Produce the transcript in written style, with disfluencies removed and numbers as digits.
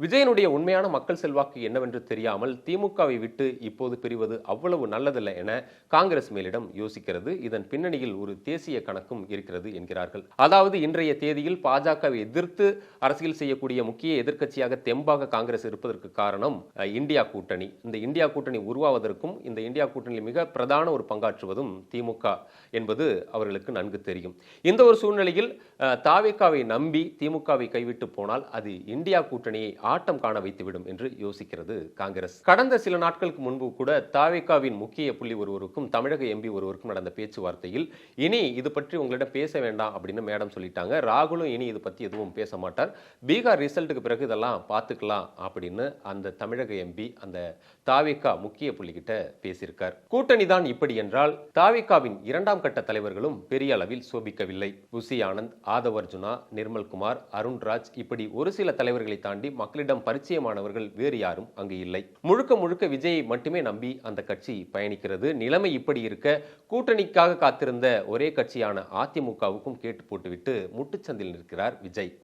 விஜயனுடைய உண்மையான மக்கள் செல்வாக்கு என்னவென்று தெரியாமல் திமுகவை விட்டு இப்போது பிரிவது அவ்வளவு நல்லதல்ல என காங்கிரஸ் மேலிடம் யோசிக்கிறது. இதன் பின்னணியில் ஒரு தேசிய கணக்கும் இருக்கிறது என்கிறார்கள். அதாவது இன்றைய தேதியில் பாஜகவை எதிர்த்து அரசியல் செய்யக்கூடிய முக்கிய எதிர்க்கட்சியாக தெம்பாக காங்கிரஸ் இருப்பதற்கு காரணம் இந்தியா கூட்டணி. இந்த இந்தியா கூட்டணி உருவாவதற்கும் இந்த இந்தியா கூட்டணியில் மிக பிரதான ஒரு பங்காற்றுவதும் திமுக என்பது அவர்களுக்கு நன்கு தெரியும். இந்த ஒரு சூழ்நிலையில் தாவேகாவை நம்பி திமுகவை கைவிட்டு போனால் அது இந்தியா கூட்டணியை ஆட்டம் காண வைத்துவிடும் என்று யோசிக்கிறது காங்கிரஸ். கடந்த சில நாட்களுக்கு முன்பு கூட தாவேகாவின் முக்கிய புள்ளி ஒருவருக்கும் தமிழக எம்பி ஒருவருக்கும் நடந்த பேச்சுவார்த்தையில் இனி இது பற்றி உங்களிடம் பேச வேண்டாம் அப்படின்னு மேடம் சொல்லிட்டாங்க. ராகுலும் இனி இது பற்றி எதுவும் பேச மாட்டார், பீகார் ரிசல்ட்டுக்கு பிறகு இதெல்லாம் பார்த்துக்கலாம் அப்படின்னு அந்த தமிழக எம்பி அந்த தாவேகா முக்கிய புள்ளிகிட்ட பேசியிருக்கார். கூட்டணி தான் இப்படி என்றால் தாவேகாவின் இரண்டாம் கட்ட தலைவர்களும் பெரிய அளவில் சோபிக்கவில்லை. புசி ஆனந்த், ஆதவ் அர்ஜுனா, நிர்மல்குமார், அருண்ராஜ் இப்படி ஒரு சில தலைவர்களை தாண்டி மக்களிடம் பரிச்சயமானவர்கள் வேறு யாரும் அங்கு இல்லை. முழுக்க முழுக்க விஜயை மட்டுமே நம்பி அந்த கட்சி பயணிக்கிறது. நிலைமை இப்படி இருக்க கூட்டணிக்காக காத்திருந்த ஒரே கட்சியான அதிமுகவுக்கும் கேட்டு போட்டுவிட்டு முட்டுச்சந்தில் நிற்கிறார் விஜய்.